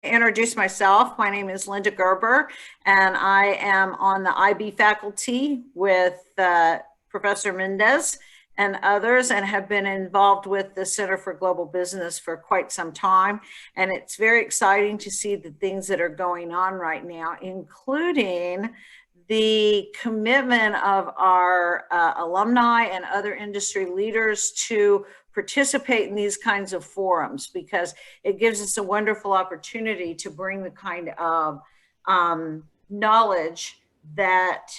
Introduce myself. My name is Linda Gerber, and I am on the IB faculty with Professor Mendez and others, and have been involved with the Center for Global Business for quite some time. And it's very exciting to see the things that are going on right now, including the commitment of our alumni and other industry leaders to participate in these kinds of forums, because it gives us a wonderful opportunity to bring the kind of knowledge that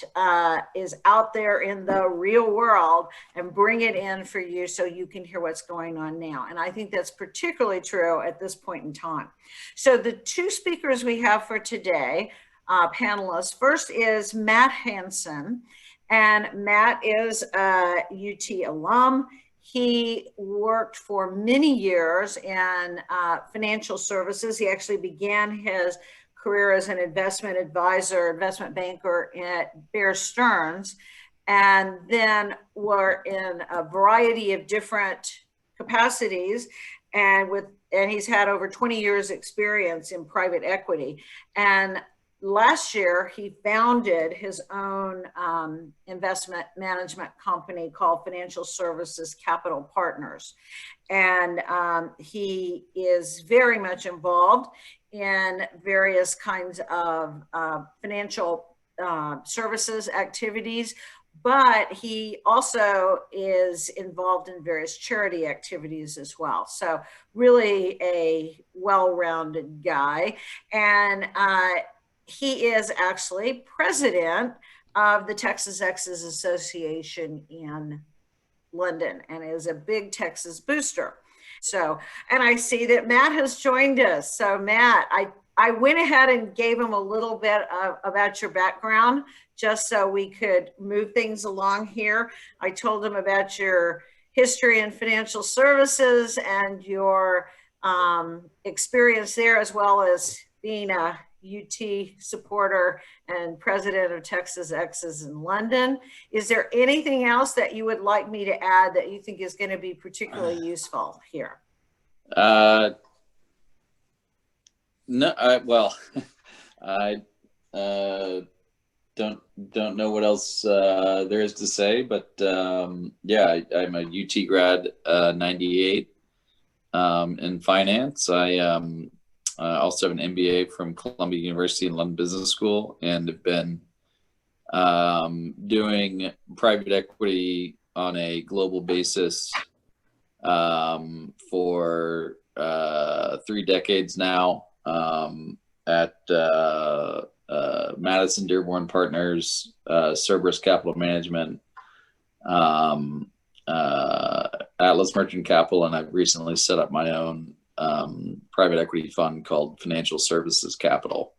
is out there in the real world and bring it in for you so you can hear what's going on now. And I think that's particularly true at this point in time. So the two speakers we have for today, panelists, first is Matt Hansen, and Matt is a UT alum. He worked for many years in financial services. He actually began his career as an investment advisor, investment banker at Bear Stearns, and then were in a variety of different capacities, and he's had over 20 years experience in private equity. And last year, he founded his own investment management company called Financial Services Capital Partners. And he is very much involved in various kinds of financial services activities, but he also is involved in various charity activities as well. So really a well-rounded guy. And he is actually president of the Texas Exes Association in London and is a big Texas booster. So, and I see that Matt has joined us. So Matt, I went ahead and gave him a little bit about your background just so we could move things along here. I told him about your history in financial services and your experience there, as well as being a UT supporter and president of Texas Exes in London. Is there anything else that you would like me to add that you think is going to be particularly useful here? No, well, I don't know what else there is to say, but yeah, I'm a UT grad, 98 in finance. I also have an MBA from Columbia University and London Business School, and have been doing private equity on a global basis for 3 decades now at Madison Dearborn Partners, Cerberus Capital Management, Atlas Merchant Capital, and I've recently set up my own private equity fund called Financial Services Capital.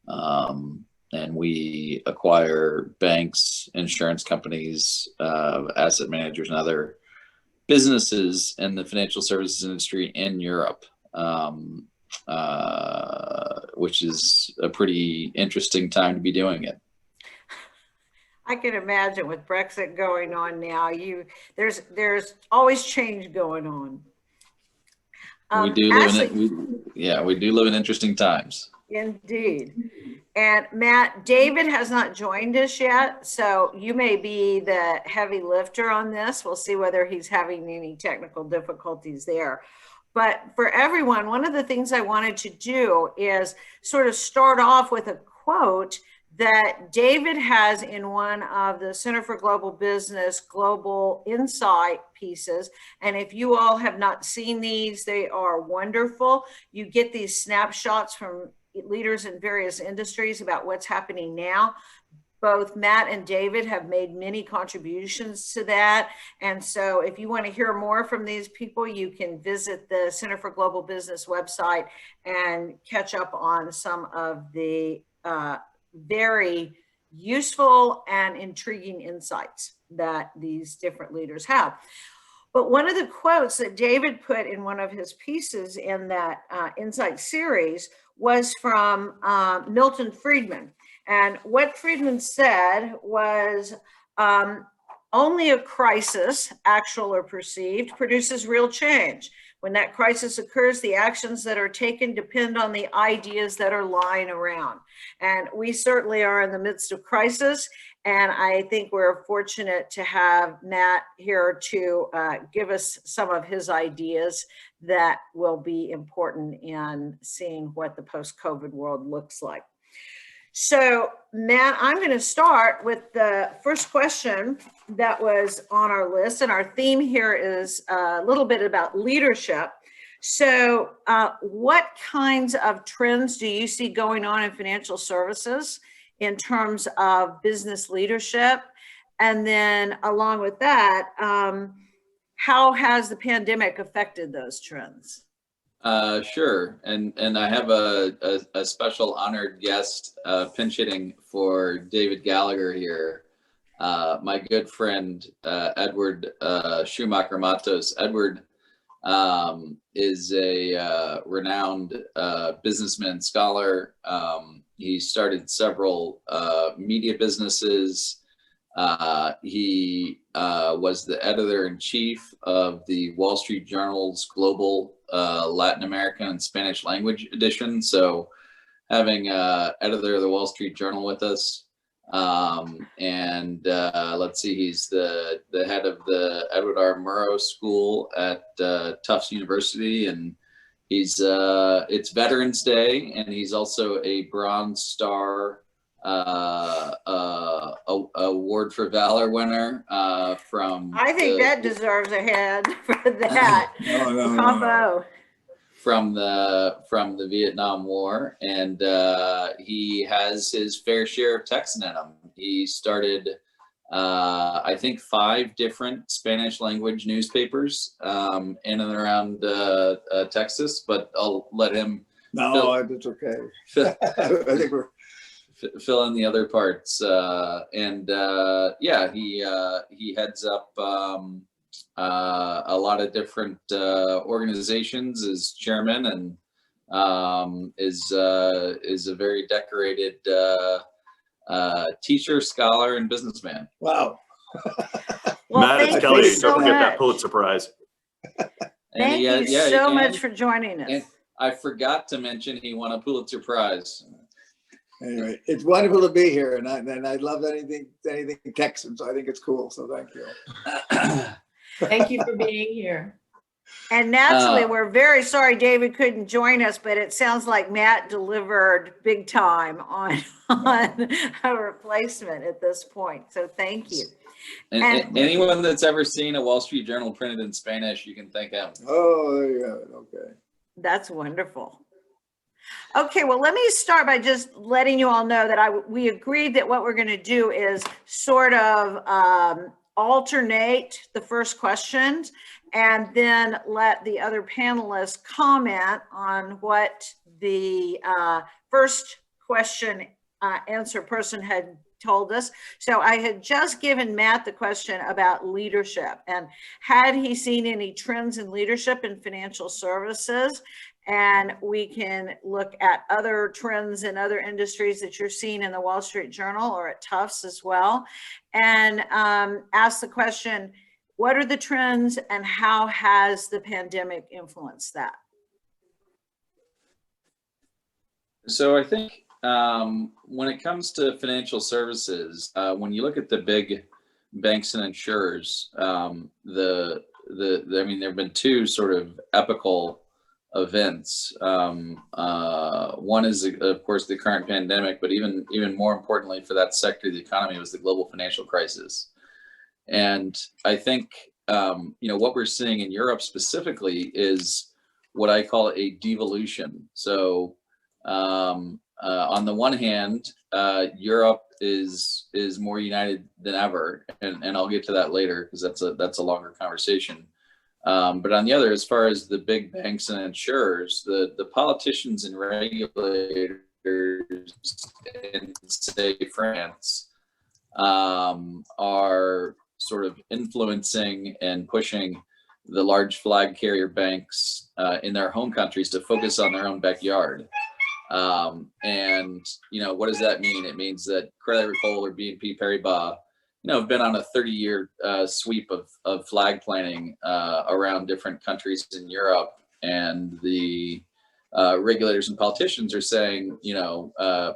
And we acquire banks, insurance companies, asset managers, and other businesses in the financial services industry in Europe, which is a pretty interesting time to be doing it. I can imagine with Brexit going on now, there's always change going on. We do live in interesting times. Indeed. And Matt, David has not joined us yet, so you may be the heavy lifter on this. We'll see whether he's having any technical difficulties there. But for everyone, one of the things I wanted to do is sort of start off with a quote that David has in one of the Center for Global Business Global Insight pieces. And if you all have not seen these, they are wonderful. You get these snapshots from leaders in various industries about what's happening now. Both Matt and David have made many contributions to that. And so if you want to hear more from these people, you can visit the Center for Global Business website and catch up on some of the very useful and intriguing insights that these different leaders have. But one of the quotes that David put in one of his pieces in that Insight series was from Milton Friedman. And what Friedman said was, only a crisis, actual or perceived, produces real change. When that crisis occurs, the actions that are taken depend on the ideas that are lying around. And we certainly are in the midst of crisis. And I think we're fortunate to have Matt here to give us some of his ideas that will be important in seeing what the post-COVID world looks like. So, Matt, I'm going to start with the first question that was on our list. And our theme here is a little bit about leadership. So, what kinds of trends do you see going on in financial services in terms of business leadership? And then along with that, how has the pandemic affected those trends? Sure. And I have a special honored guest pinch hitting for David Gallagher here. My good friend, Edward Schumacher-Matos. Edward is a renowned businessman, scholar. He started several media businesses. He was the editor-in-chief of the Wall Street Journal's global Latin American and Spanish language edition. So having editor of the Wall Street Journal with us. And let's see, he's the head of the Edward R. Murrow School at Tufts University. And he's it's Veterans Day, and he's also a Bronze Star award for valor winner from I think that deserves a head for that combo. From the Vietnam War, and he has his fair share of Texan in him. He started I think 5 different Spanish language newspapers in and around Texas, but I'll let him it's okay. I think we're fill in the other parts, and he heads up a lot of different organizations as chairman, and is a very decorated teacher, scholar, and businessman. Wow. Well, Matt, it's Kelly. Don't forget that Pulitzer Prize. Thank you so much for joining us. And I forgot to mention he won a Pulitzer Prize. Anyway, it's wonderful to be here, and I love anything Texan, so I think it's cool. So thank you. Thank you for being here. And naturally, we're very sorry David couldn't join us, but it sounds like Matt delivered big time on a replacement at this point. So thank you. And anyone that's ever seen a Wall Street Journal printed in Spanish, you can thank him. Oh, there you have it. Okay. That's wonderful. Okay, well, let me start by just letting you all know that we agreed that what we're going to do is sort of alternate the first questions and then let the other panelists comment on what the first question answer person had told us. So I had just given Matt the question about leadership and had he seen any trends in leadership in financial services? And we can look at other trends in other industries that you're seeing in the Wall Street Journal or at Tufts as well. And ask the question, what are the trends and how has the pandemic influenced that? So I think when it comes to financial services, when you look at the big banks and insurers, I mean, there have been 2 sort of epical events. One is, of course, the current pandemic, but even more importantly for that sector of the economy was the global financial crisis. And I think what we're seeing in Europe specifically is what I call a devolution. So on the one hand, Europe is more united than ever, and I'll get to that later because that's a longer conversation. But on the other, as far as the big banks and insurers, the politicians and regulators in, say, France, are sort of influencing and pushing the large flag carrier banks in their home countries to focus on their own backyard. And what does that mean? It means that Credit Agricole or BNP Paribas have been on a 30-year sweep of flag planting around different countries in Europe, and the regulators and politicians are saying,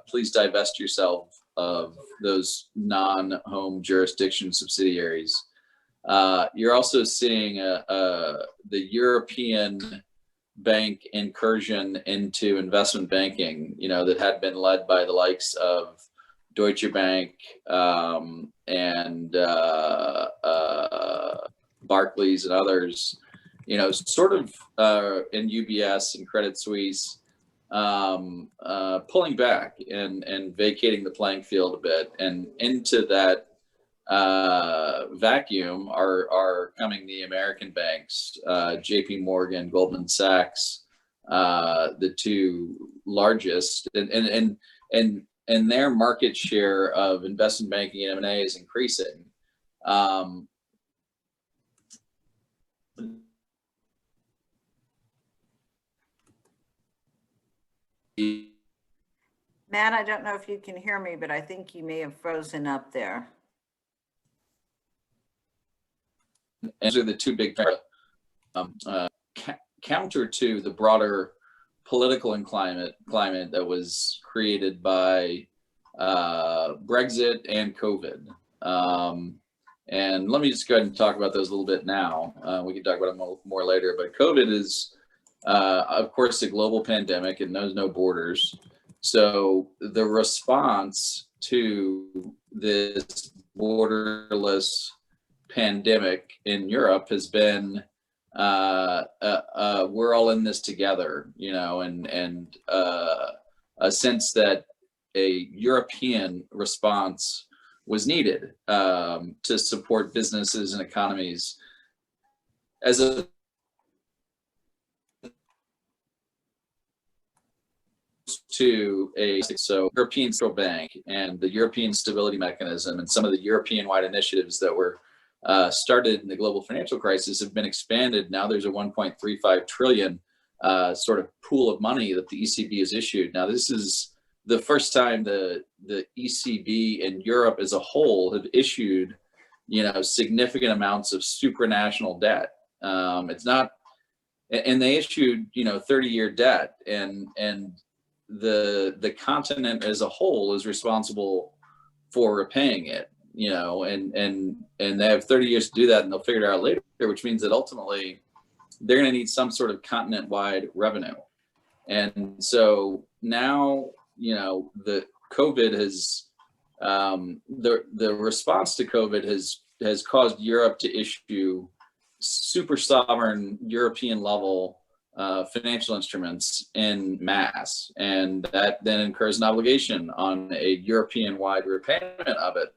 please divest yourself of those non-home jurisdiction subsidiaries. You're also seeing the European bank incursion into investment banking, that had been led by the likes of Deutsche Bank and Barclays and others, sort of in UBS and Credit Suisse, pulling back and vacating the playing field a bit. And into that vacuum are coming the American banks, JP Morgan, Goldman Sachs, the two largest, and their market share of investment banking and M&A is increasing. Matt, I don't know if you can hear me, but I think you may have frozen up there. And those are the two big counter to the broader political and climate that was created by Brexit and COVID. And let me just go ahead and talk about those a little bit now. We can talk about them more later, but COVID is, of course, a global pandemic. It knows no borders. So the response to this borderless pandemic in Europe has been we're all in this together, and a sense that a European response was needed to support businesses and economies as so European Central Bank and the European Stability Mechanism and some of the European-wide initiatives that were started in the global financial crisis have been expanded. Now there's a 1.35 trillion sort of pool of money that the ECB has issued. Now this is the first time the ECB and Europe as a whole have issued, significant amounts of supranational debt. It's not, and they issued, 30-year debt, and the continent as a whole is responsible for repaying it. And they have 30 years to do that, and they'll figure it out later, which means that ultimately they're going to need some sort of continent-wide revenue. And so now, the COVID has, the response to COVID has caused Europe to issue super sovereign European level financial instruments en masse, and that then incurs an obligation on a European-wide repayment of it.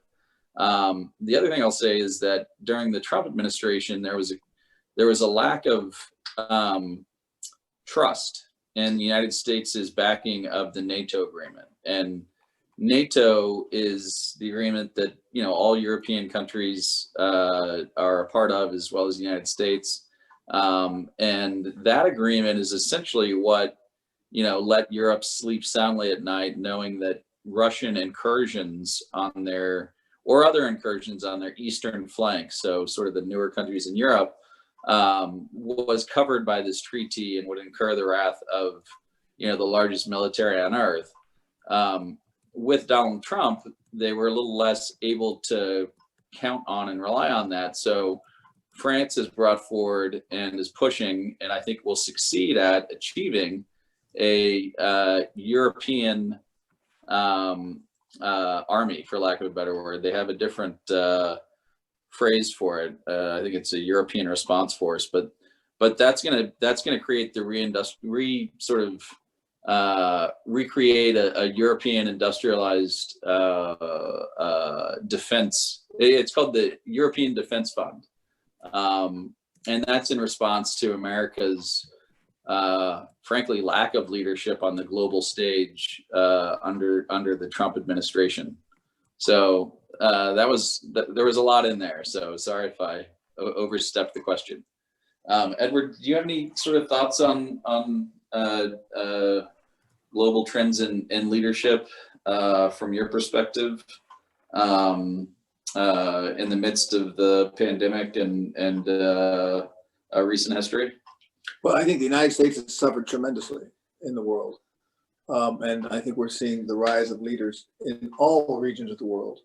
The other thing I'll say is that during the Trump administration, there was a lack of trust in the United States' backing of the NATO agreement. And NATO is the agreement that all European countries are a part of, as well as the United States. And that agreement is essentially what let Europe sleep soundly at night, knowing that Russian incursions on their or other incursions on their eastern flank, so sort of the newer countries in Europe, was covered by this treaty and would incur the wrath of, the largest military on earth. With Donald Trump, they were a little less able to count on and rely on that. So France has brought forward and is pushing, and I think will succeed at achieving a European army, for lack of a better word. They have a different phrase for it. I think it's a European response force, but that's gonna create the recreate a European industrialized defense. It's called the European Defense Fund, and that's in response to America's frankly lack of leadership on the global stage under the Trump administration. So there was a lot in there. So sorry if I overstepped the question. Edward, do you have any sort of thoughts on global trends in leadership from your perspective? in the midst of the pandemic and recent history? Well, I think the United States has suffered tremendously in the world. And I think we're seeing the rise of leaders in all regions of the world.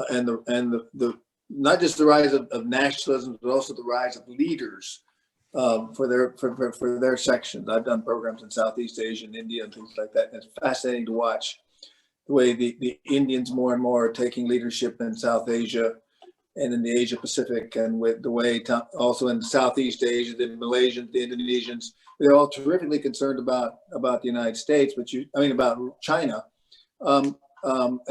And the not just the rise of nationalism, but also the rise of leaders for their sections. I've done programs in Southeast Asia and India and things like that. And it's fascinating to watch the way the Indians more and more are taking leadership in South Asia and in the Asia Pacific, and with the way also in Southeast Asia, the Malaysians, the Indonesians, they're all terrifically concerned about the United States, about China. And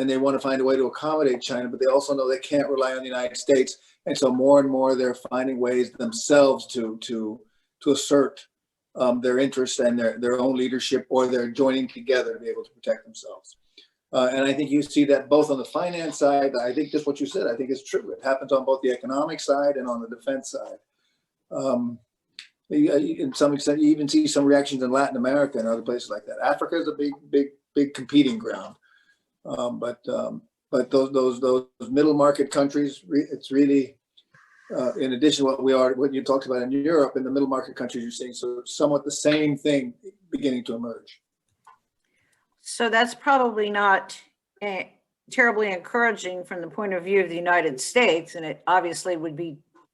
they want to find a way to accommodate China, but they also know they can't rely on the United States. And so more and more they're finding ways themselves to assert their interests and their own leadership, or they're joining together to be able to protect themselves. And I think you see that both on the finance side. I think just what you said, I think is true. It happens on both the economic side and on the defense side. In some extent, you even see some reactions in Latin America and other places like that. Africa is a big competing ground. But those middle market countries, it's really, in addition to what you talked about in Europe, in the middle market countries, you're seeing somewhat the same thing beginning to emerge. So that's probably not terribly encouraging from the point of view of the United States, and it obviously would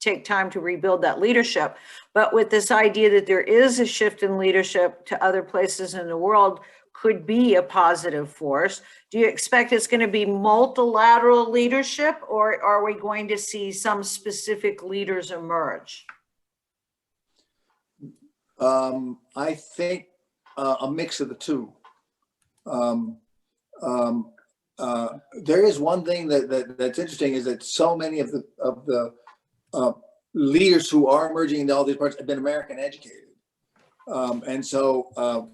take time to rebuild that leadership. But with this idea that there is a shift in leadership to other places in the world, could be a positive force. Do you expect it's going to be multilateral leadership, or are we going to see some specific leaders emerge? I think a mix of the two. There is one thing that's interesting, is that so many of the leaders who are emerging in all these parts have been American educated. And so,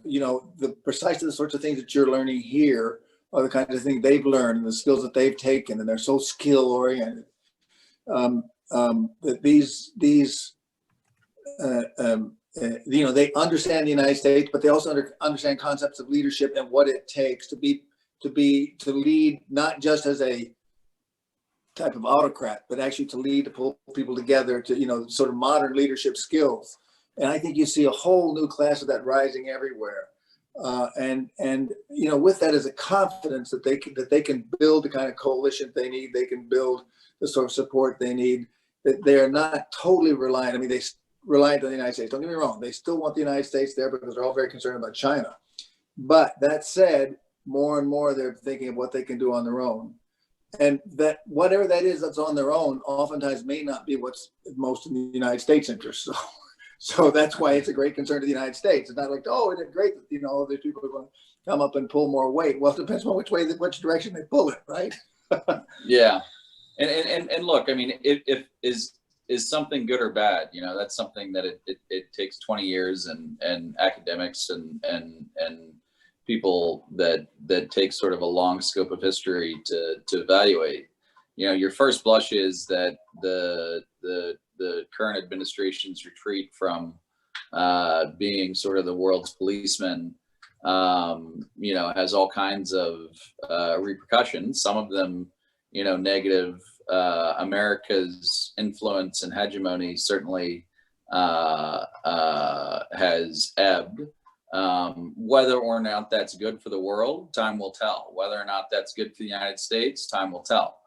precisely the sorts of things that you're learning here are the kinds of things they've learned and the skills that they've taken, and they're so skill oriented. That they understand the United States, but they also understand concepts of leadership and what it takes to lead, not just as a type of autocrat, but actually to lead, to pull people together, to sort of modern leadership skills. And I think you see a whole new class of that rising everywhere. And with that is a confidence that they can build the kind of coalition they need. They can build the sort of support they need. That they are not totally reliant. I mean, they reliant on the United States. Don't get me wrong. They still want the United States there because they're all very concerned about China. But that said, more and more they're thinking of what they can do on their own. And that whatever that is that's on their own, oftentimes may not be what's most in the United States' interest. So that's why it's a great concern to the United States. It's not like, oh, isn't it great that all these people are going to come up and pull more weight? Well, it depends on which direction they pull it, right? Yeah, and look, I mean, if is something good or bad? That's something that it takes 20 years and academics and people that take sort of a long scope of history to evaluate. Your first blush is that the current administration's retreat from being sort of the world's policeman, has all kinds of repercussions. Some of them, negative. America's influence and hegemony certainly has ebbed. Whether or not that's good for the world, time will tell. Whether or not that's good for the United States, time will tell.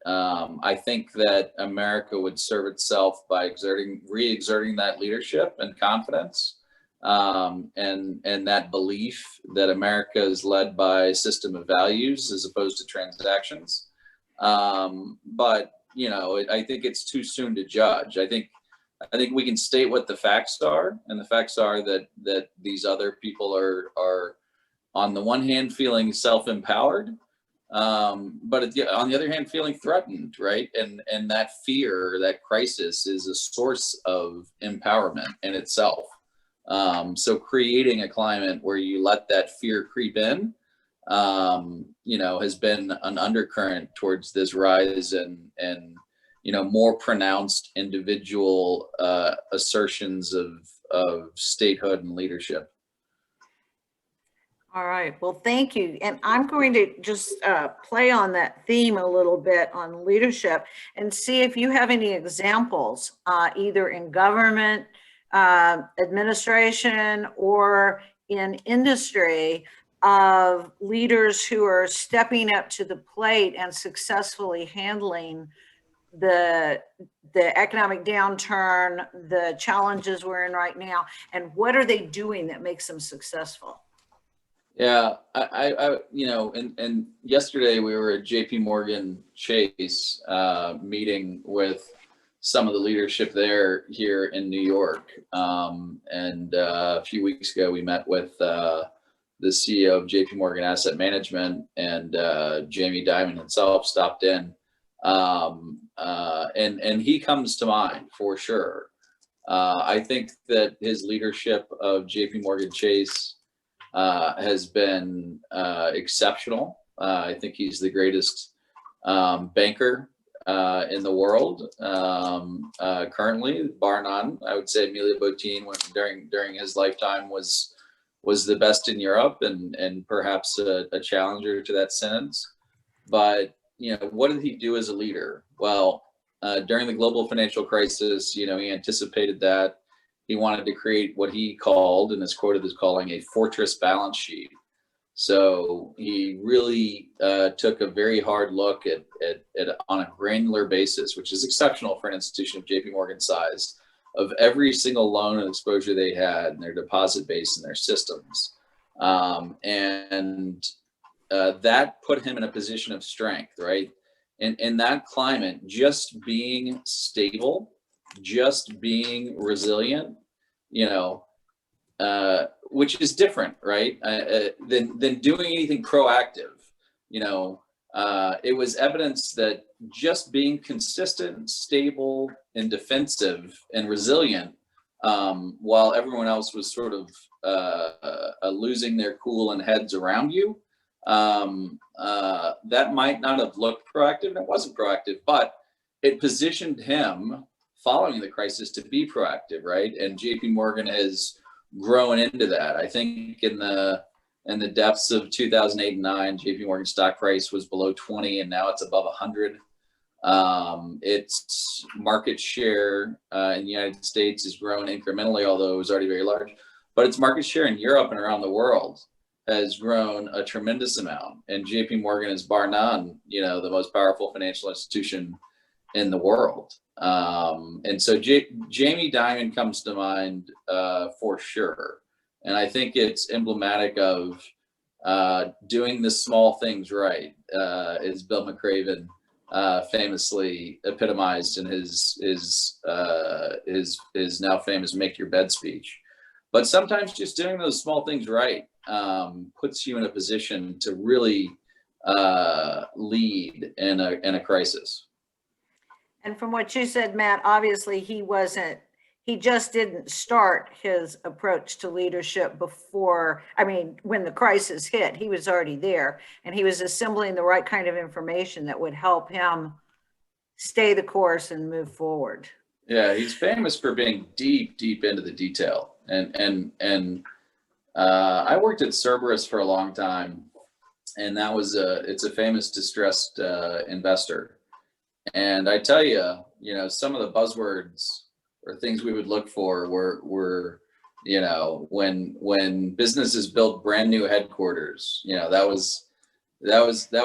I think that America would serve itself by re-exerting that leadership and confidence, and that belief that America is led by a system of values as opposed to transactions. But I think it's too soon to judge. I think we can state what the facts are, and the facts are that these other people are on the one hand feeling self-empowered, but on the other hand feeling threatened, right? And that fear, that crisis, is a source of empowerment in itself. So creating a climate where you let that fear creep in, has been an undercurrent towards this rise and more pronounced individual assertions of statehood and leadership. All right. Well, thank you. And I'm going to just play on that theme a little bit on leadership and see if you have any examples, either in government, administration, or in industry, of leaders who are stepping up to the plate and successfully handling the economic downturn, the challenges we're in right now, and what are they doing that makes them successful? Yeah, and yesterday we were at JP Morgan Chase meeting with some of the leadership there here in New York. And a few weeks ago, we met with the CEO of JP Morgan Asset Management, and Jamie Dimon himself stopped in. And he comes to mind for sure. I think that his leadership of JP Morgan Chase has been exceptional. I think he's the greatest banker in the world currently, bar none. I would say Emilio Botín, during his lifetime, was the best in Europe, and perhaps a challenger to that sentence. But what did he do as a leader? Well, during the global financial crisis, he anticipated that. He wanted to create what he called, and is quoted as calling, a fortress balance sheet. So he really took a very hard look at on a granular basis, which is exceptional for an institution of JP Morgan size, of every single loan and exposure they had in their deposit base and their systems. That put him in a position of strength, right? In that climate, just being stable, just being resilient, which is different, right? Than doing anything proactive. It was evidence that just being consistent, stable, and defensive and resilient, while everyone else was sort of losing their cool and heads around you, that might not have looked proactive, and it wasn't proactive, but it positioned him following the crisis to be proactive, right? And JP Morgan has grown into that. I think in the depths of 2008 and 9, JP Morgan stock price was below 20, and now it's above 100. Its market share in the United States has grown incrementally, although it was already very large. But its market share in Europe and around the world has grown a tremendous amount. And JP Morgan is bar none, the most powerful financial institution in the world. And so Jamie Dimon comes to mind for sure. And I think it's emblematic of doing the small things right, as Bill McRaven famously epitomized in his now famous "Make Your Bed" speech. But sometimes just doing those small things right puts you in a position to really lead in a crisis. And from what you said, Matt, obviously he just didn't start his approach to leadership when the crisis hit. He was already there, and he was assembling the right kind of information that would help him stay the course and move forward. Yeah, he's famous for being deep into the detail. And I worked at Cerberus for a long time, and that was it's a famous distressed investor. And I tell you, some of the buzzwords or things we would look for were when businesses built brand new headquarters, that was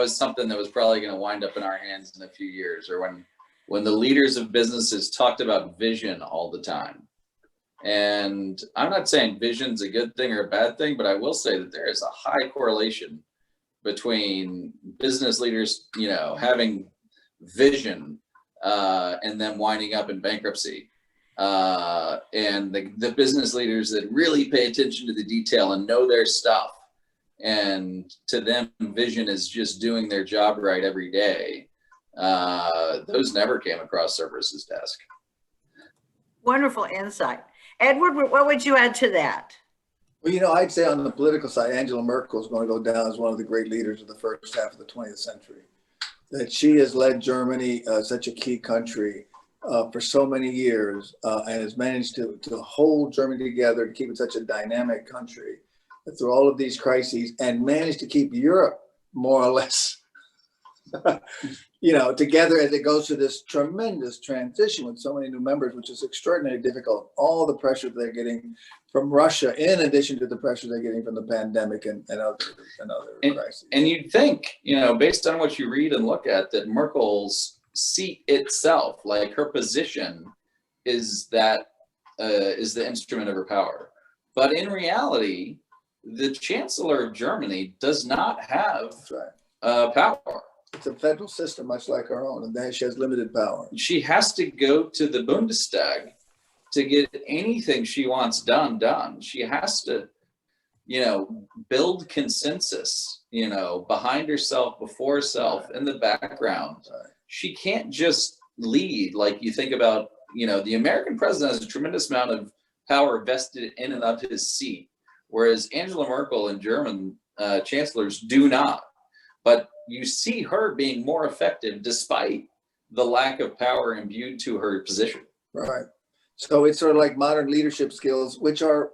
something that was probably going to wind up in our hands in a few years, or when the leaders of businesses talked about vision all the time. And I'm not saying vision's a good thing or a bad thing, but I will say that there is a high correlation between business leaders, having vision and then winding up in bankruptcy, and the business leaders that really pay attention to the detail and know their stuff, and to them vision is just doing their job right every day. Those never came across Cerberus's desk. Wonderful insight. Edward, what would you add to that? Well, I'd say on the political side, Angela Merkel is going to go down as one of the great leaders of the first half of the 20th century. That she has led Germany, such a key country, for so many years, and has managed to hold Germany together, to keep it such a dynamic country, through all of these crises and managed to keep Europe more or less, together as it goes through this tremendous transition with so many new members, which is extraordinarily difficult. All the pressure they're getting from Russia, in addition to the pressure they're getting from the pandemic and other crises. And you'd think, based on what you read and look at, that Merkel's seat itself, like her position, is the instrument of her power. But in reality, the Chancellor of Germany does not have power. It's a federal system, much like our own, and she has limited power. She has to go to the Bundestag to get anything she wants done. She has to, build consensus, behind herself, before herself, in the background. Right. She can't just lead like you think about, the American president has a tremendous amount of power vested in and of his seat, whereas Angela Merkel and German chancellors do not. But you see her being more effective despite the lack of power imbued to her position. Right. So it's sort of like modern leadership skills, which are,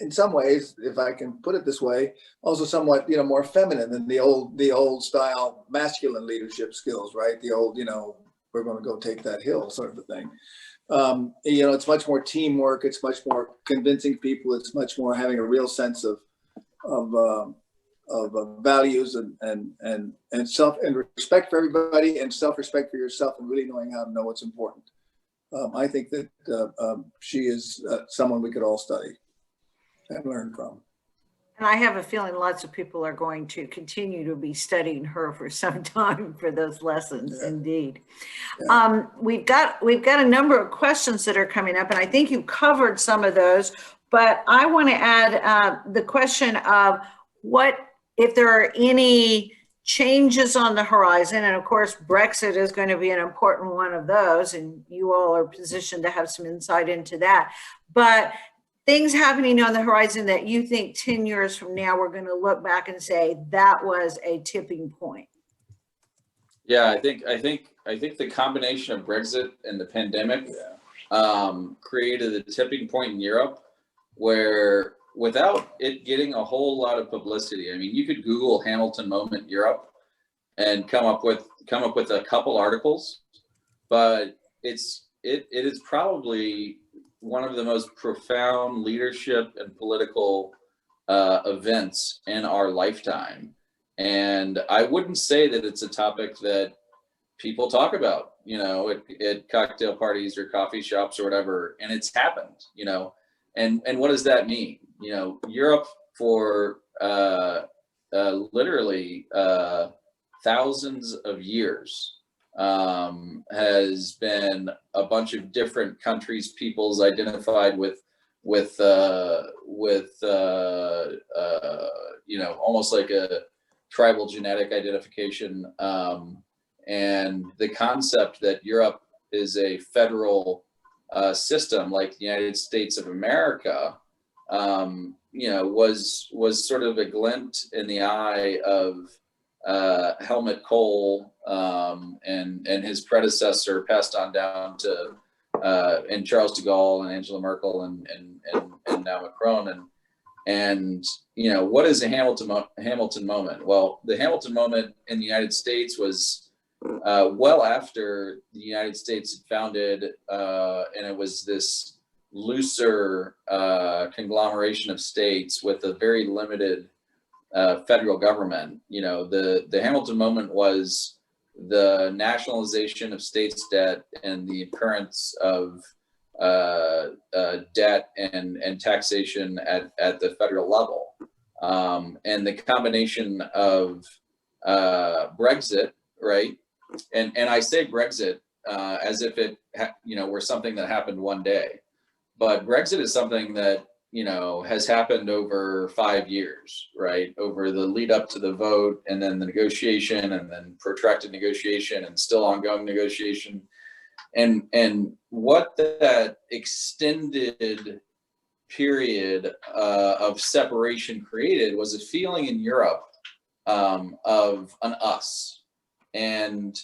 in some ways, if I can put it this way, also somewhat, more feminine than the old style masculine leadership skills, right? The old, we're going to go take that hill sort of a thing. It's much more teamwork. It's much more convincing people. It's much more having a real sense of values and self and respect for everybody and self-respect for yourself and really knowing how to know what's important. I think that she is someone we could all study and learn from. And I have a feeling lots of people are going to continue to be studying her for some time for those lessons. Yeah. Indeed. Yeah. We've got a number of questions that are coming up, and I think you covered some of those, but I want to add the question of what, if there are any changes on the horizon, and of course, Brexit is going to be an important one of those, and you all are positioned to have some insight into that. But things happening on the horizon that you think 10 years from now, we're going to look back and say that was a tipping point. Yeah, I think the combination of Brexit and the pandemic created a tipping point in Europe where, without it getting a whole lot of publicity, I mean, you could Google Hamilton moment Europe and come up with a couple articles, but it is probably one of the most profound leadership and political events in our lifetime. And I wouldn't say that it's a topic that people talk about, at cocktail parties or coffee shops or whatever, and it's happened, and what does that mean? Europe for literally thousands of years has been a bunch of different countries, peoples identified with almost like a tribal genetic identification, and the concept that Europe is a federal system like the United States of America, was sort of a glint in the eye of Helmut Kohl and his predecessor, passed on down to and Charles de Gaulle and Angela Merkel and now Macron, and what is a Hamilton moment? Well, the Hamilton moment in the United States was well after the United States had founded, and it was this looser conglomeration of states with a very limited federal government. The Hamilton moment was the nationalization of states' debt and the occurrence of debt and taxation at the federal level, and the combination of Brexit, right? And I say Brexit as if it were something that happened one day, but Brexit is something that has happened over 5 years, right? Over the lead up to the vote, and then the negotiation, and then protracted negotiation, and still ongoing negotiation. And what that extended period of separation created was a feeling in Europe of an us. And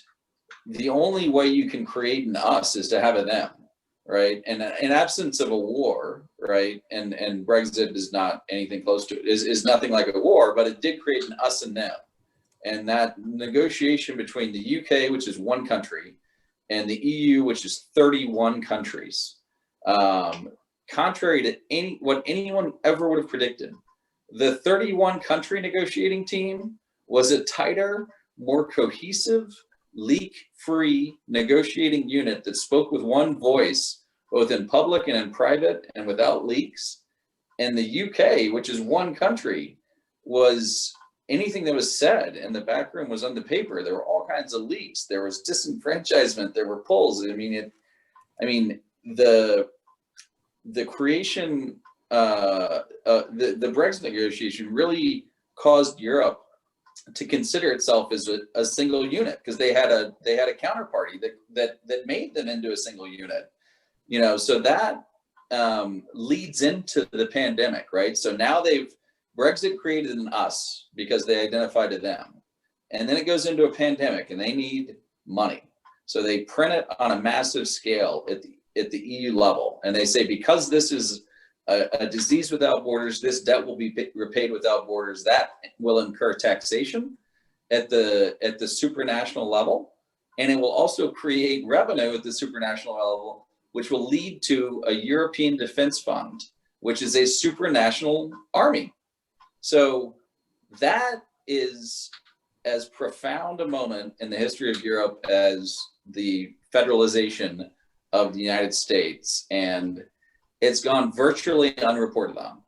the only way you can create an us is to have a them, right? And in absence of a war, right? And Brexit is not anything close to it, is nothing like a war, but it did create an us and them. And that negotiation between the UK, which is one country, and the EU, which is 31 countries, contrary to what anyone ever would have predicted, the 31 country negotiating team was a tighter, more cohesive, leak-free negotiating unit that spoke with one voice, both in public and in private and without leaks. And the UK, which is one country, was anything that was said in the back room was on the paper. There were all kinds of leaks. There was disenfranchisement. There were pulls. The creation, the Brexit negotiation really caused Europe to consider itself as a single unit, because they had a counterparty that made them into a single unit. So that leads into the pandemic, right? So now Brexit created an us because they identify to them. And then it goes into a pandemic and they need money. So they print it on a massive scale at the EU level. And they say, because this is a disease without borders, this debt will be repaid without borders. That will incur taxation at the supranational level. And it will also create revenue at the supranational level, which will lead to a European Defense Fund, which is a supranational army. So that is as profound a moment in the history of Europe as the federalization of the United States. And it's gone virtually unreported on.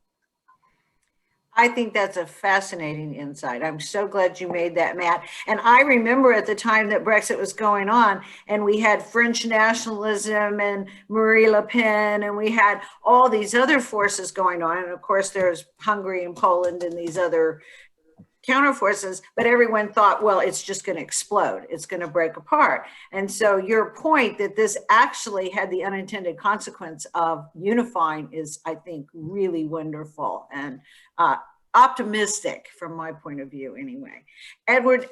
I think that's a fascinating insight. I'm so glad you made that, Matt. And I remember at the time that Brexit was going on, and we had French nationalism and Marine Le Pen, and we had all these other forces going on. And of course, there's Hungary and Poland and these other counter forces, but everyone thought, well, it's just going to explode. It's going to break apart. And so your point that this actually had the unintended consequence of unifying is, I think, really wonderful and optimistic from my point of view anyway. Edward,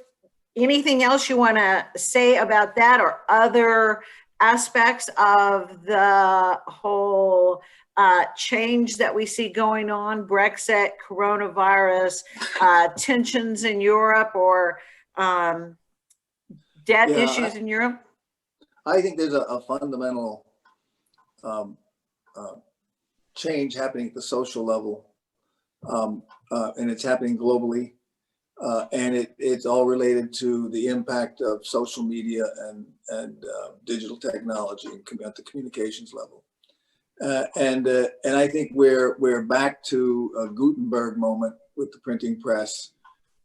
anything else you want to say about that or other aspects of the whole change that we see going on, Brexit, coronavirus, tensions in Europe, or debt issues in Europe? I think there's a fundamental change happening at the social level, and it's happening globally, and it's all related to the impact of social media and digital technology at the communications level. And I think we're back to a Gutenberg moment with the printing press,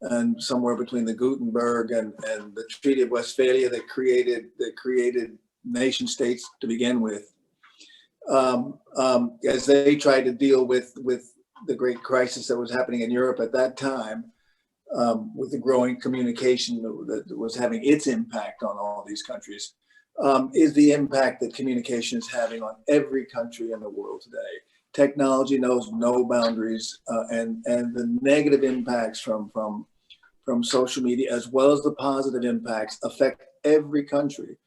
and somewhere between the Gutenberg and the Treaty of Westphalia that created nation states to begin with, as they tried to deal with the great crisis that was happening in Europe at that time, with the growing communication that was having its impact on all these countries. Is the impact that communication is having on every country in the world today. Technology knows no boundaries, and the negative impacts from social media, as well as the positive impacts, affect every country.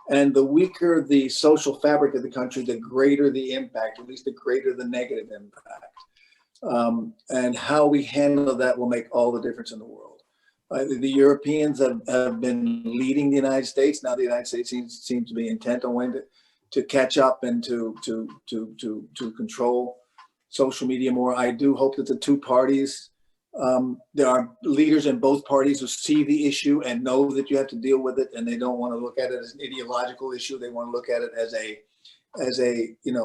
And the weaker the social fabric of the country, the greater the impact, at least the greater the negative impact. And how we handle that will make all the difference in the world. The Europeans have been leading the United States. Now the United States seems to be intent on wanting to catch up and to control social media more. I do hope that the two parties, there are leaders in both parties who see the issue and know that you have to deal with it, and they don't want to look at it as an ideological issue. They want to look at it as a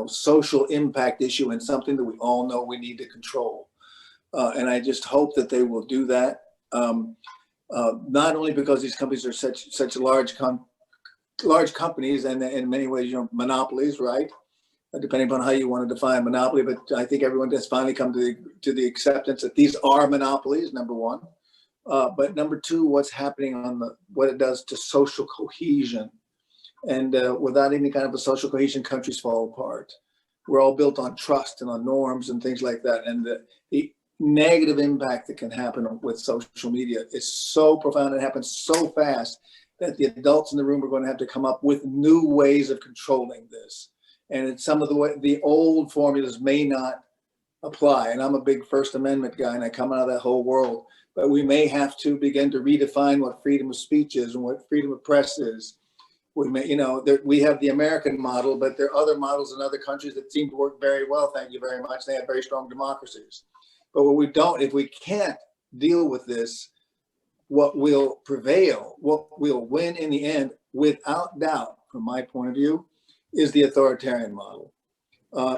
social impact issue and something that we all know we need to control. And I just hope that they will do that. Not only because these companies are such large companies and in many ways, monopolies, right? Depending upon how you want to define monopoly, but I think everyone has finally come to the acceptance that these are monopolies, number one. But number two, what's happening what it does to social cohesion. And without any kind of a social cohesion, countries fall apart. We're all built on trust and on norms and things like that. And the negative impact that can happen with social media is so profound. It happens so fast that the adults in the room are going to have to come up with new ways of controlling this. and some of the old formulas may not apply. And I'm a big First Amendment guy, and I come out of that whole world. But we may have to begin to redefine what freedom of speech is and what freedom of press is. We may, we have the American model, but there are other models in other countries that seem to work very well. Thank you very much. They have very strong democracies. But if we can't deal with this, what will prevail, what will win in the end, without doubt, from my point of view, is the authoritarian model.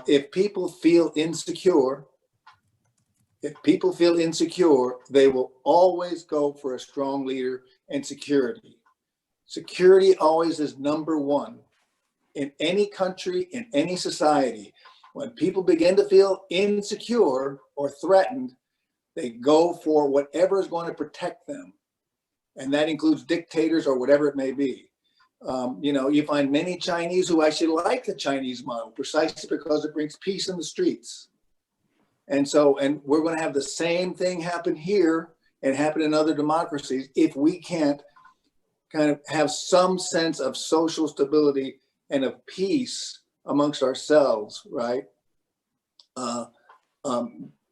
If people feel insecure, they will always go for a strong leader and security. Security always is number one in any country, in any society. When people begin to feel insecure or threatened, they go for whatever is going to protect them. And that includes dictators or whatever it may be. You find many Chinese who actually like the Chinese model precisely because it brings peace in the streets. And we're going to have the same thing happen here and happen in other democracies if we can't kind of have some sense of social stability and of peace amongst ourselves, right?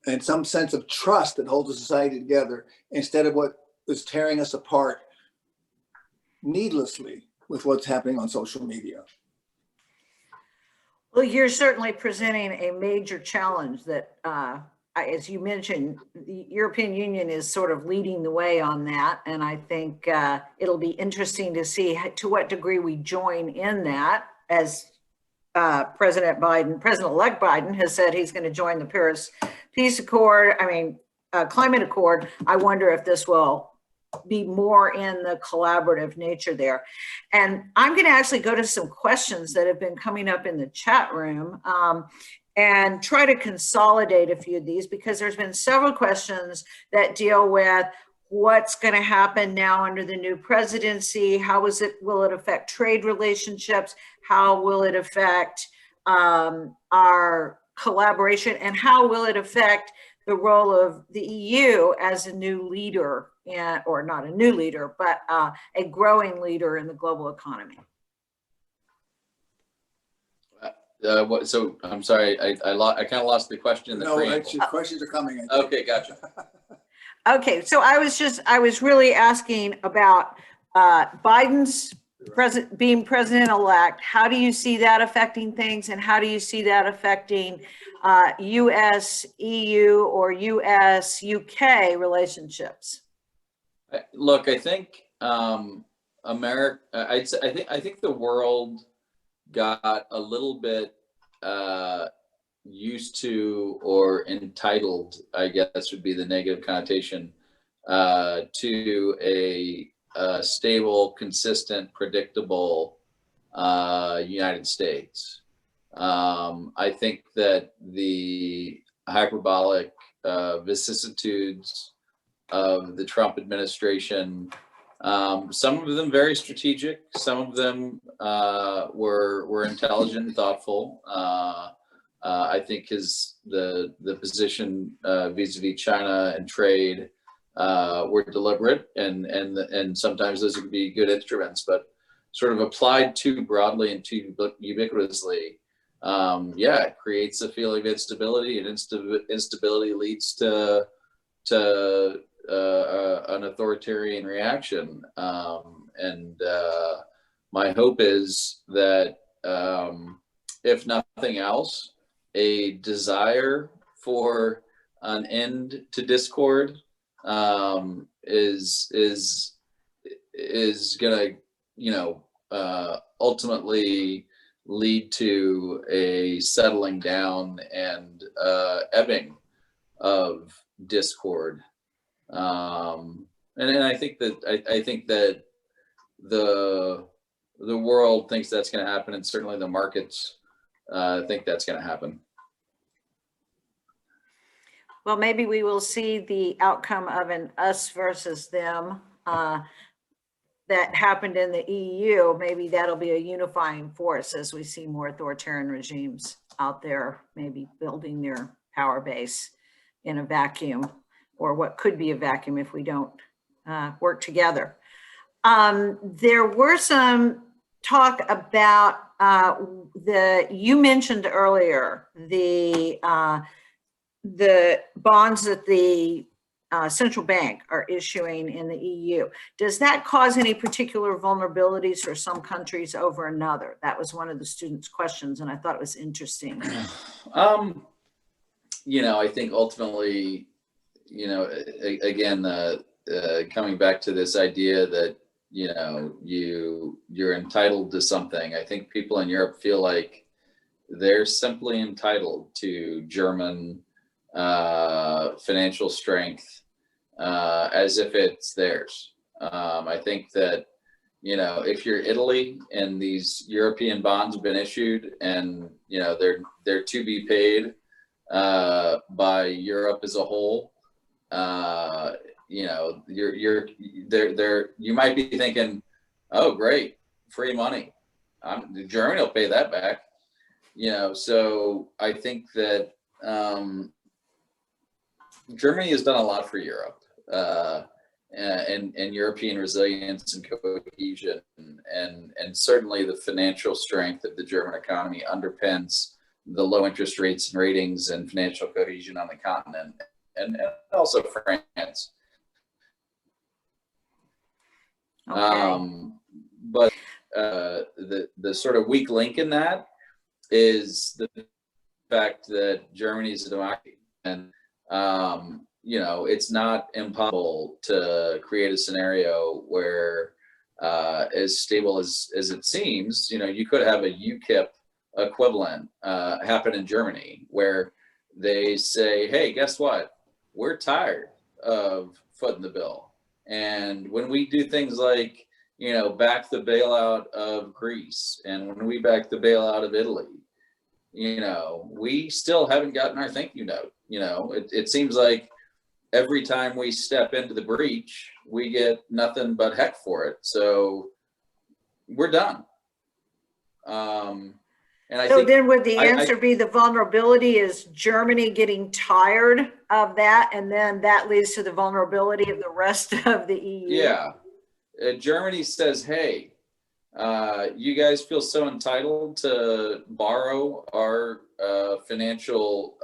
And some sense of trust that holds a society together instead of what is tearing us apart needlessly with what's happening on social media. Well, you're certainly presenting a major challenge that, as you mentioned, the European Union is sort of leading the way on that. And I think it'll be interesting to see to what degree we join in that, as President-elect Biden has said he's going to join the Paris Climate Accord. I wonder if this will be more in the collaborative nature there. And I'm going to actually go to some questions that have been coming up in the chat room and try to consolidate a few of these, because there's been several questions that deal with what's going to happen now under the new presidency. Will it affect trade relationships? How will it affect our collaboration? And how will it affect the role of the EU as a new leader, or not a new leader, but a growing leader in the global economy? So I'm sorry, I kind of lost the question in the preamble. Questions are coming. Okay, gotcha. Okay, so I was really asking about Biden's being president-elect. How do you see that affecting things, and how do you see that affecting U.S. EU or U.S. UK relationships? Look, I think America. I think the world got a little bit used to, or entitled, I guess would be the negative connotation, to a stable, consistent, predictable United States. I think that the hyperbolic vicissitudes of the Trump administration, some of them very strategic, some of them were intelligent and thoughtful. I think the position vis-a-vis China and trade were deliberate, and sometimes those would be good instruments, but sort of applied too broadly and too ubiquitously, it creates a feeling of instability, and instability leads to an authoritarian reaction. And my hope is that, if nothing else, a desire for an end to discord is going to, ultimately lead to a settling down and ebbing of discord. And I think that the world thinks that's going to happen, and certainly the markets think that's going to happen. Well, maybe we will see the outcome of an us versus them that happened in the EU. Maybe that'll be a unifying force as we see more authoritarian regimes out there, maybe building their power base in a vacuum, or what could be a vacuum if we don't work together. There were some talk about you mentioned earlier the bonds that the central bank are issuing in the EU. Does that cause any particular vulnerabilities for some countries over another? That was one of the students' questions, and I thought it was interesting. I think ultimately, again, coming back to this idea that, you're entitled to something. I think people in Europe feel like they're simply entitled to German financial strength as if it's theirs. I think that, if you're Italy and these European bonds have been issued and, they're to be paid by Europe as a whole, you might be thinking, oh, great, free money. Germany will pay that back. So I think that Germany has done a lot for Europe and European resilience and cohesion, and certainly the financial strength of the German economy underpins the low interest rates and ratings and financial cohesion on the continent, and also France. Okay. But the sort of weak link in that is the fact that Germany is a democracy, and it's not impossible to create a scenario where, as stable as it seems, you could have a UKIP equivalent happen in Germany, where they say, hey, guess what? We're tired of footing the bill. And when we do things like, back the bailout of Greece, and when we back the bailout of Italy, we still haven't gotten our thank you note. It seems like every time we step into the breach, we get nothing but heck for it. So we're done. And I think, then would the answer be the vulnerability is Germany getting tired of that, and then that leads to the vulnerability of the rest of the EU? Yeah. Germany says, hey, you guys feel so entitled to borrow our financial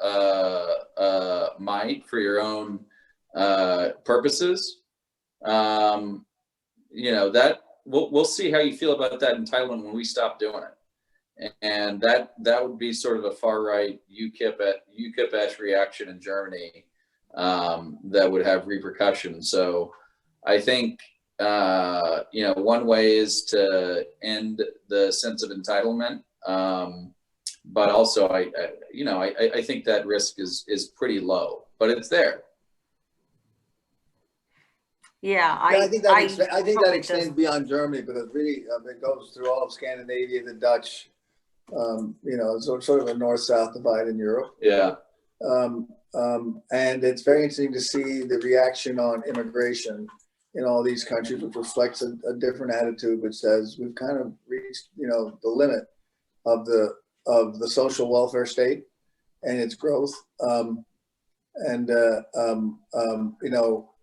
might for your own purposes. That we'll see how you feel about that entitlement when we stop doing it. And that would be sort of a far right UKIP-esque reaction in Germany that would have repercussions. So I think one way is to end the sense of entitlement, but also I think that risk is pretty low, but it's there. Yeah, I think that extends beyond Germany, because really it goes through all of Scandinavia, the Dutch. Sort of a north-south divide in Europe. Yeah. And it's very interesting to see the reaction on immigration in all these countries, which reflects a different attitude, which says we've kind of reached, the limit of the social welfare state and its growth.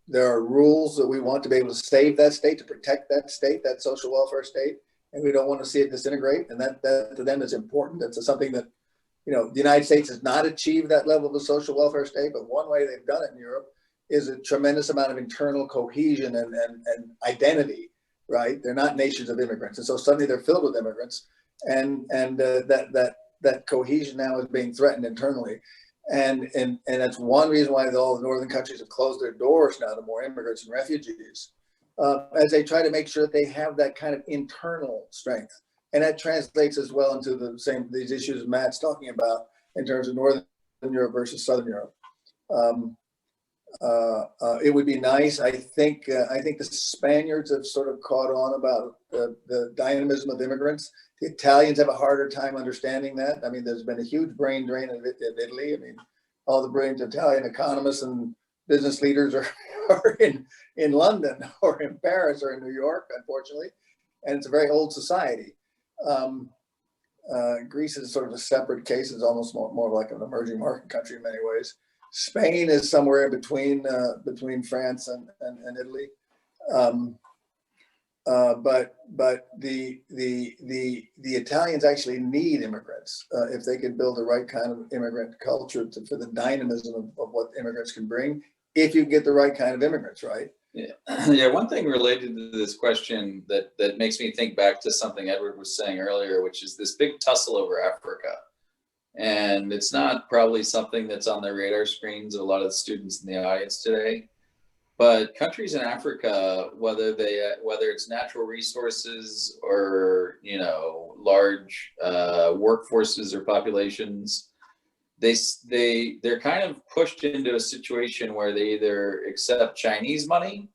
There are rules that we want to be able to save that state, to protect that state, that social welfare state. And we don't want to see it disintegrate, and that to them is important. That's something that, the United States has not achieved that level of a social welfare state, but one way they've done it in Europe is a tremendous amount of internal cohesion and identity, right? They're not nations of immigrants, and so suddenly they're filled with immigrants, and that cohesion now is being threatened internally, and that's one reason why all the northern countries have closed their doors now to more immigrants and refugees. As they try to make sure that they have that kind of internal strength. And that translates as well into these issues Matt's talking about in terms of Northern Europe versus Southern Europe. It would be nice. I think the Spaniards have sort of caught on about the dynamism of immigrants. The Italians have a harder time understanding that. I mean, there's been a huge brain drain of Italy. I mean, all the brilliant Italian economists and business leaders are in London or in Paris or in New York, unfortunately, and it's a very old society. Greece is sort of a separate case. It's almost more like an emerging market country in many ways. Spain is somewhere in between France and Italy. but the Italians actually need immigrants if they can build the right kind of immigrant culture for the dynamism of what immigrants can bring. If you get the right kind of immigrants, right? Yeah. Yeah. One thing related to this question that makes me think back to something Edward was saying earlier, which is this big tussle over Africa. And it's not probably something that's on the radar screens of a lot of the students in the audience today. But countries in Africa, whether it's natural resources or large workforces or populations, they're kind of pushed into a situation where they either accept Chinese money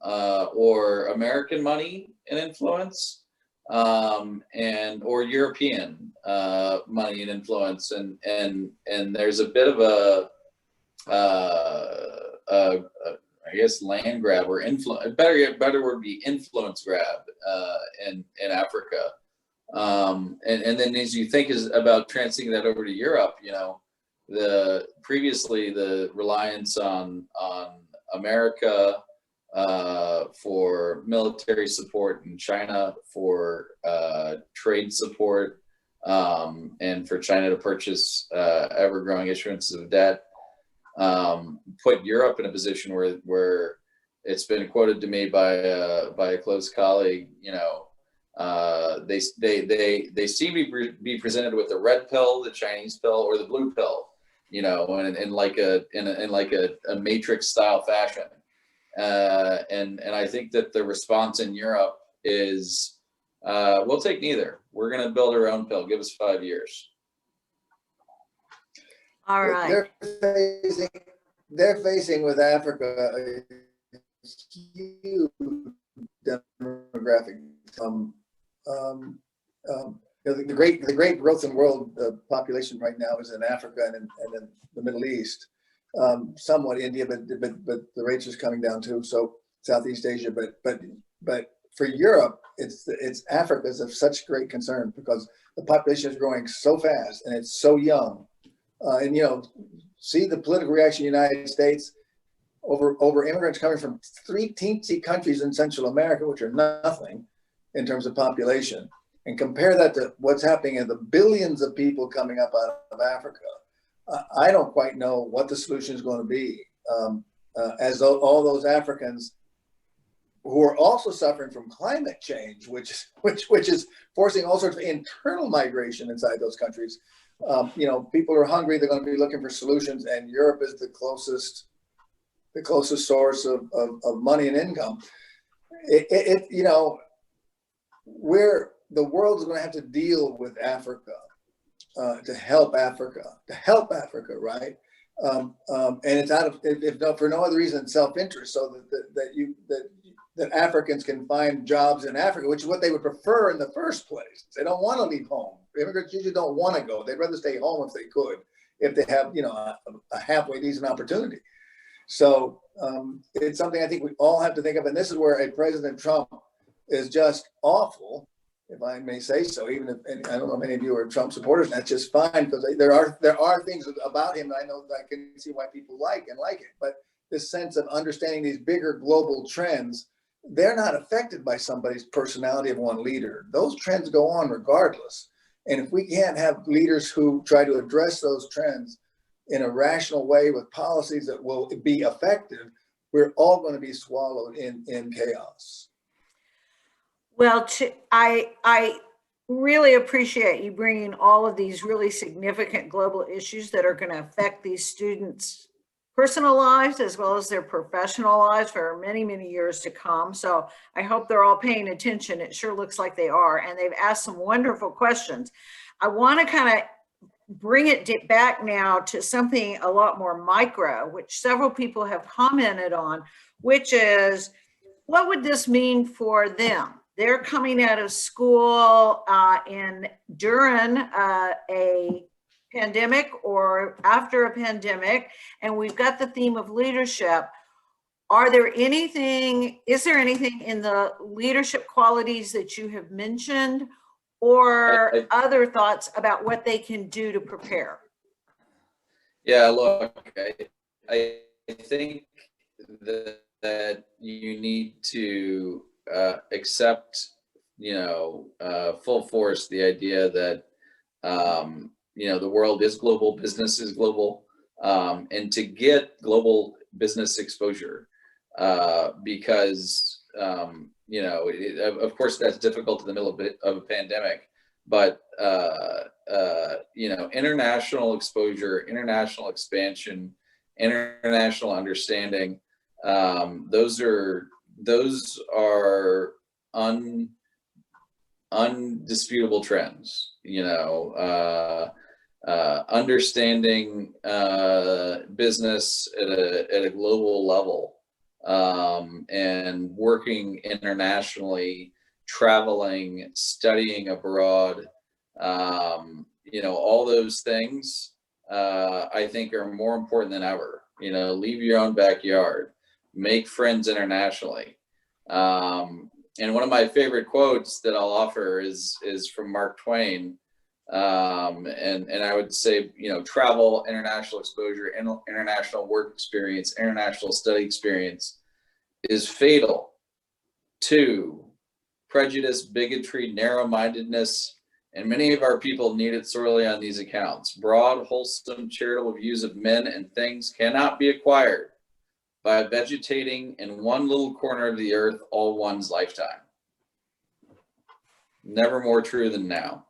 or American money and influence, or European money and influence, and there's a bit of I guess land grab or influence. Better word be influence grab in Africa. And then as you think about translating that over to Europe, previously the reliance on America for military support, and China for trade support, and for China to purchase ever-growing issuances of debt, put Europe in a position where it's been quoted to me by a close colleague, they seem to be presented with the red pill, the Chinese pill, or the blue pill, in like a matrix style fashion. And I think that the response in Europe is, we'll take neither. We're going to build our own pill. Give us 5 years. All right. They're facing with Africa a huge demographic. The great growth in world population right now is in Africa and in the Middle East, somewhat India, but the rates are coming down too. So Southeast Asia, but for Europe, it's Africa is of such great concern because the population is growing so fast and it's so young. And see the political reaction in the United States over immigrants coming from 3 teensy countries in Central America, which are nothing in terms of population, and compare that to what's happening in the billions of people coming up out of Africa. I don't quite know what the solution is going to be, as though all those Africans who are also suffering from climate change, which is forcing all sorts of internal migration inside those countries. People are hungry. They're going to be looking for solutions, and Europe is the closest source of money and income. Where the world is going to have to deal with Africa to help Africa, right? And it's out of, if not for no other reason, self-interest, so that Africans can find jobs in Africa, which is what they would prefer in the first place. They don't want to leave home. Immigrants usually don't want to go. They'd rather stay home if they could, if they have, a halfway decent opportunity. So it's something I think we all have to think of. And this is where a President Trump is just awful, if I may say so. Even if, and I don't know if many of you are Trump supporters, and that's just fine, because there are things about him that I know that I can see why people like it. But this sense of understanding these bigger global trends, they're not affected by somebody's personality of one leader. Those trends go on regardless. And if we can't have leaders who try to address those trends in a rational way with policies that will be effective, we're all going to be swallowed in chaos. Well, I really appreciate you bringing all of these really significant global issues that are going to affect these students' personal lives as well as their professional lives for many, many years to come. So I hope they're all paying attention. It sure looks like they are. And they've asked some wonderful questions. I want to kind of bring it back now to something a lot more micro, which several people have commented on, which is, what would this mean for them? They're coming out of school during a pandemic or after a pandemic, and we've got the theme of leadership. Is there anything in the leadership qualities that you have mentioned, or other thoughts about what they can do to prepare? Yeah, look, I think that that you need to accept, full force the idea that, the world is global, business is global, and to get global business exposure, because, of course, that's difficult in the middle of a pandemic, but, international exposure, international expansion, international understanding, those are undisputable trends. Understanding business at a global level, and working internationally, traveling, studying abroad, all those things, I think are more important than ever. Leave your own backyard, make friends internationally. And one of my favorite quotes that I'll offer is from Mark Twain. And I would say, travel, international exposure, international work experience, international study experience is fatal to prejudice, bigotry, narrow-mindedness, and many of our people need it sorely on these accounts. Broad, wholesome, charitable views of men and things cannot be acquired by vegetating in one little corner of the earth all one's lifetime. Never more true than now.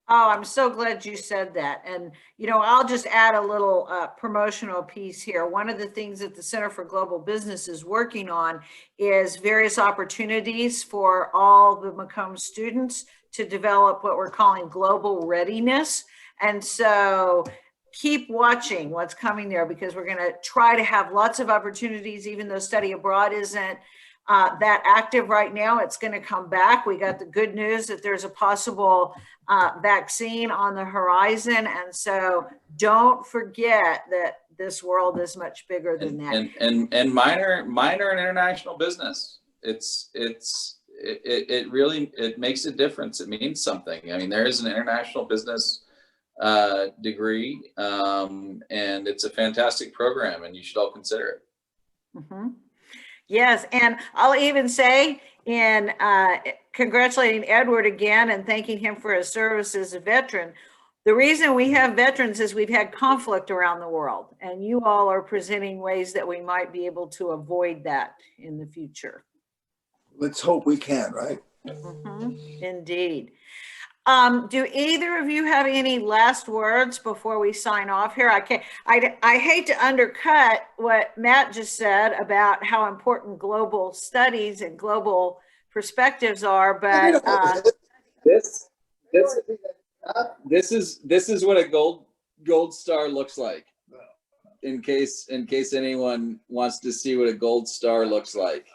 Oh, I'm so glad you said that. And, I'll just add a little promotional piece here. One of the things that the Center for Global Business is working on is various opportunities for all the Macomb students to develop what we're calling global readiness. And so keep watching what's coming there, because we're going to try to have lots of opportunities, even though study abroad isn't that active right now. It's going to come back. We got the good news that there's a possible vaccine on the horizon. And so don't forget that this world is much bigger than that. And minor in international business. It really makes a difference. It means something. I mean, there is an international business degree, and it's a fantastic program, and you should all consider it. Mm-hmm. Yes, and I'll even say, in congratulating Edward again and thanking him for his service as a veteran, the reason we have veterans is we've had conflict around the world, and you all are presenting ways that we might be able to avoid that in the future. Let's hope we can, right? Mm-hmm. Indeed. Do either of you have any last words before we sign off here? I hate to undercut what Matt just said about how important global studies and global perspectives are, but this is what a gold star looks like. In case anyone wants to see what a gold star looks like.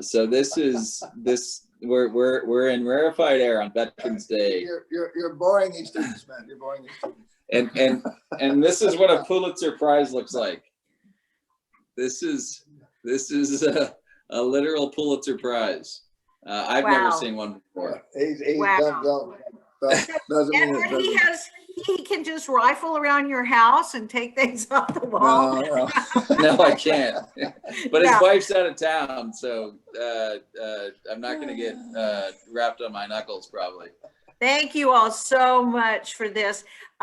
So we're in rarefied air on Veterans Day. You're boring these students, man. You're boring these students. And this is what a Pulitzer Prize looks like. This is a literal Pulitzer Prize. I've never seen one before. Wow. Doesn't he can just rifle around your house and take things off the wall. No, I can't. But his wife's out of town, so I'm not going to get wrapped on my knuckles, probably. Thank you all so much for this.